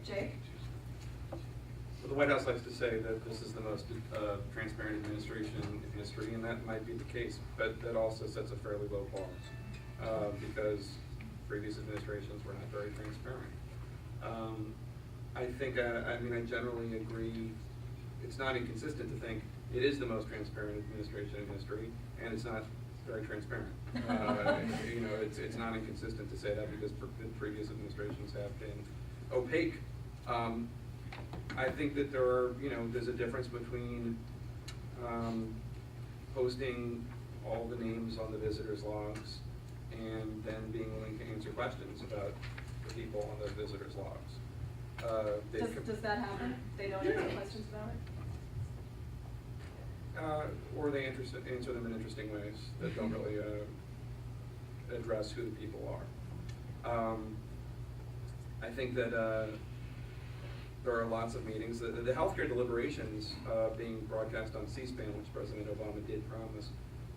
Jake? Well, the White House likes to say that this is the most transparent administration in history, and that might be the case, but that also sets a fairly low bar because previous administrations were not very transparent. I think, I generally agree. It's not inconsistent to think it is the most transparent administration in history, and it's not very transparent. It's not inconsistent to say that because previous administrations have been opaque. I think that there's a difference between posting all the names on the visitors' logs and then being willing to answer questions about the people on those visitors' logs. Does that happen? They don't answer questions about it? Or they answer them in interesting ways that don't really address who the people are. I think that there are lots of meetings. The healthcare deliberations being broadcast on C-SPAN, which President Obama did promise,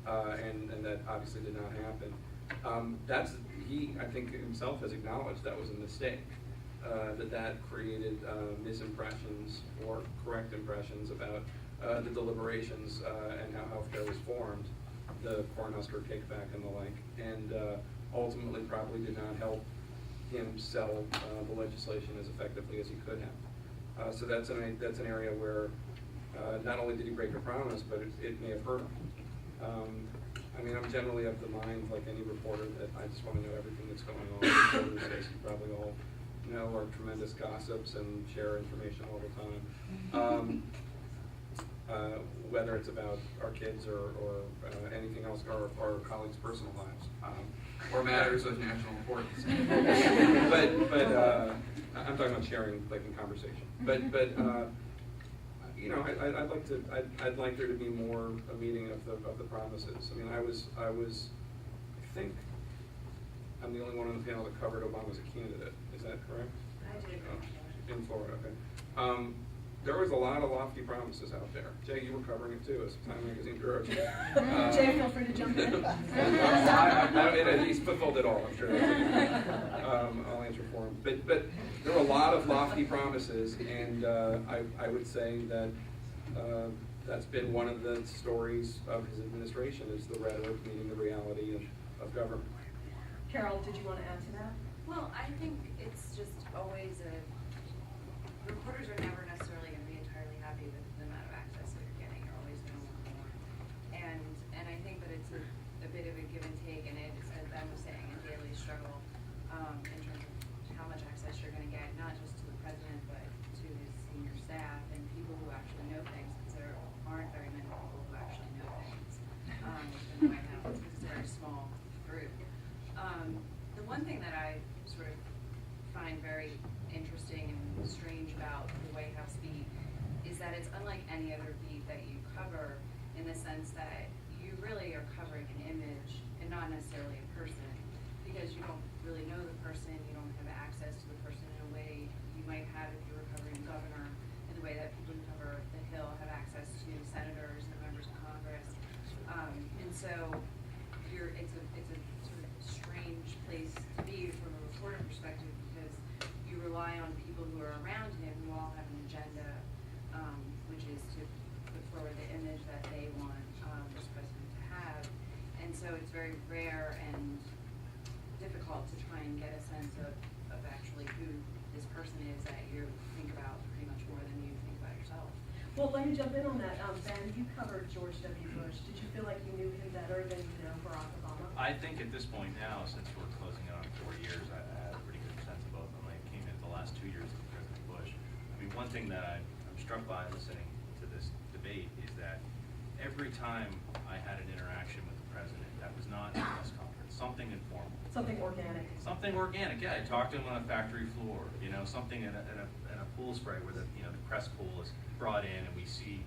and that obviously did not happen. He, I think, himself has acknowledged that was a mistake. That created misimpressions or correct impressions about the deliberations and how healthcare was formed, the Cornhusker kickback and the like, and ultimately probably did not help him sell the legislation as effectively as he could have. So that's an area where not only did he break a promise, but it may have hurt him. I'm generally of the mind, like any reporter, that I just want to know everything that's going on. Reporters, as you probably all know, are tremendous gossips and share information all the time. Whether it's about our kids or anything else, or our colleagues' personal lives, or matters of national importance. but I'm talking about sharing, like, in conversation. I'd like there to be more a meeting of the promises. I think I'm the only one on the panel that covered Obama as a candidate. Is that correct? I did. In Florida, okay. There was a lot of lofty promises out there. Jay, you were covering it too as Time Magazine bureau chief. Jay, feel free to jump in. He's fulfilled it all, I'm sure. I'll answer for him. But there were a lot of lofty promises, and I would say that that's been one of the stories of his administration, is the rhetoric meeting the reality of government. Carol, did you want to add to that? Well, I think it's just always reporters are never necessarily going to be entirely happy with the amount of access that you're getting. You're always going to want more. And I think that it's a bit of a give and take, and it's, as Ben was saying, a daily struggle in terms of how much access you're going to get, not just to the president, but to his senior staff and people who actually know things, because there aren't very many people who actually know things within the White House, because it's a very small group. The one thing that I sort of find very interesting and strange about the White House beat is that it's unlike any other beat that you cover, in the sense that you really are covering an image and not necessarily a person, because you don't really know the person, you don't have access to the person in a way you might have if you were covering a governor, in the way that people who cover the Hill have access to senators and members of Congress. And so it's a sort of strange place to be from a reporter perspective, because you rely on people who are around him who all have an agenda, which is to put forward the image that they want this president to have. And so it's very rare and difficult to try and get a sense of actually who this person is that you think about pretty much more than you think about yourself. Well, let me jump in on that. Ben, you covered George W. Bush. Did you feel like you knew him better than you know Barack Obama? I think at this point now, since we're closing in on 4 years, I had a pretty good sense of both of them. I came in the last 2 years of President Bush. One thing that I'm struck by listening to this debate is that every time I had an interaction with the president that was not a press conference, something informal. Something organic. Something organic, yeah. I talked to him on a factory floor, something in a pool spray where the press pool is brought in and we see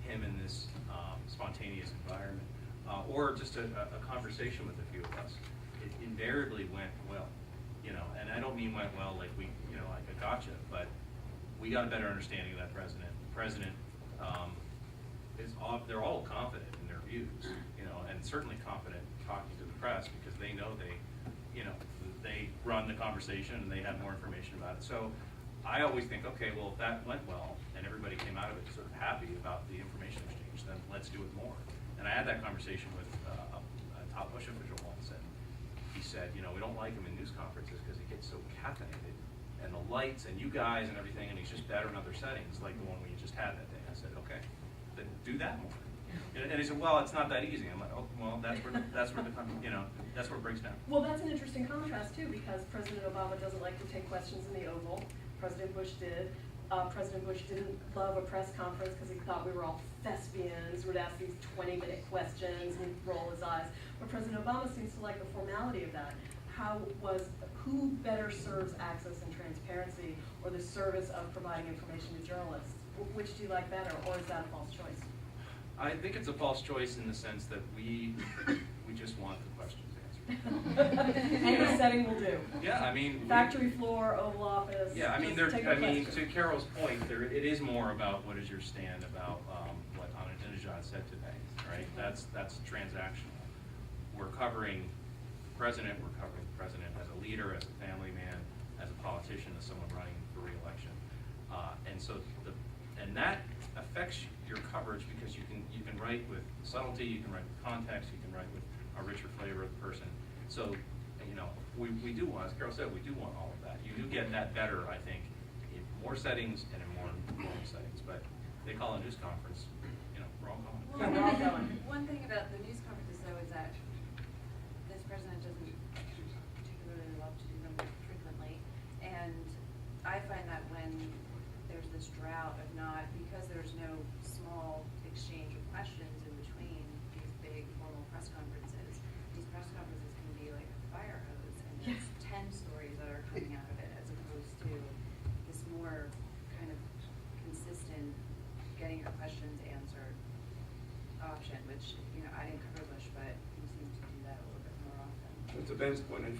him in this spontaneous environment. Or just a conversation with a few of us. It invariably went well, and I don't mean went well like we, like a gotcha, but we got a better understanding of that president. The president they're all confident in their views, and certainly confident talking to the press, because they know they run the conversation and they have more information about it. So I always think, okay, well, if that went well and everybody came out of it sort of happy about the information exchange, then let's do it more. And I had that conversation with a top Bush official once, and he said, you know, we don't like him in news conferences because he gets so caffeinated, and the lights and you guys and everything, and he's just better in other settings, like the one we just had that day. I said, okay, then do that more. And he said, well, it's not that easy. I'm like, oh, well, that's where you know, that's where it breaks down. Well, that's an interesting contrast too, because President Obama doesn't like to take questions in the Oval. President Bush did. President Bush didn't love a press conference because he thought we were all thespians, would ask these 20-minute questions and roll his eyes. But President Obama seems to like the formality of that. Who better serves access and transparency, or the service of providing information to journalists? Which do you like better, or is that a false choice? I think it's a false choice in the sense that we just want the questions answered. Any setting will do. Yeah, I mean, Factory floor, Oval Office. yeah, I mean, just take the I mean, question. to Carol's point, it is more about what is your stand about what Ahmadinejad said today, right? That's transactional. We're covering the president. We're covering the president as a leader, as a family man, as a politician, as someone running for re-election, and so and that affects your coverage because you can write with subtlety, you can write with context, you can write with a richer flavor of the person. So, you know, we do want, as Carol said, we do want all of that. You do get that better, I think, in more settings and in more informal settings. But they call a news conference, you know, we're all going. Yeah, we're all going. One thing about the news conferences, though, is that this president doesn't particularly love to do them frequently, and I find that when there's this drought of not, because there's no small exchange of questions in between these big formal press conferences, these press conferences can be like a fire hose, and there's 10 stories that are coming out of it, as opposed to this more kind of consistent getting your questions answered option, which, you know, I didn't cover Bush, but he seems to do that a little bit more often. To Ben's point, I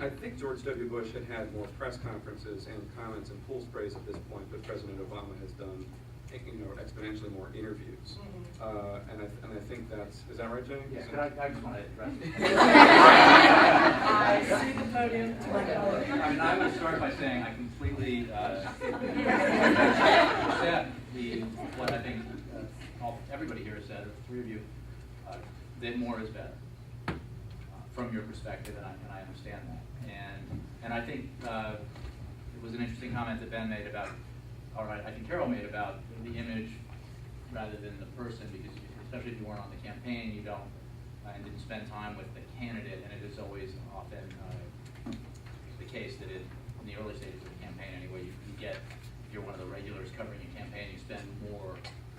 think George W. Bush had more press conferences and comments and pool sprays at this point, but President Obama has done, you know, exponentially more interviews. And I think is that right, Jay? Yeah, but I just want to address it. I see the podium. I mean, I would start by saying I completely accept what I think everybody here has said, or the three of you, that more is better from your perspective, and I understand that. And I think it was an interesting comment that Ben made about, or I think Carol made about the image rather than the person, because especially if you weren't on the campaign, you don't and didn't spend time with the candidate, and it is always often the case that in the early stages of the campaign anyway, you get, if you're one of the regulars covering a campaign, you spend more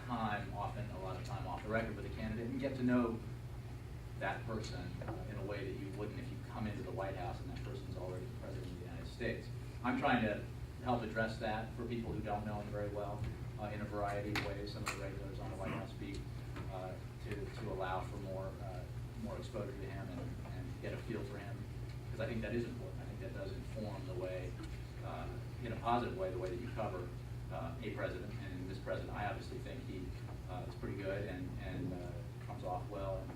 time, often a lot of time off the record with the candidate, and get to know that person in a way that you wouldn't if you come into the White House and that person's already the President of the United States. I'm trying to help address that for people who don't know him very well in a variety of ways. Some of the regulars on the White House speak to allow for more exposure to him and get a feel for him, because I think that is important. I think that does inform the way, in a positive way, the way that you cover a president. And this president, I obviously think he is pretty good and comes off well and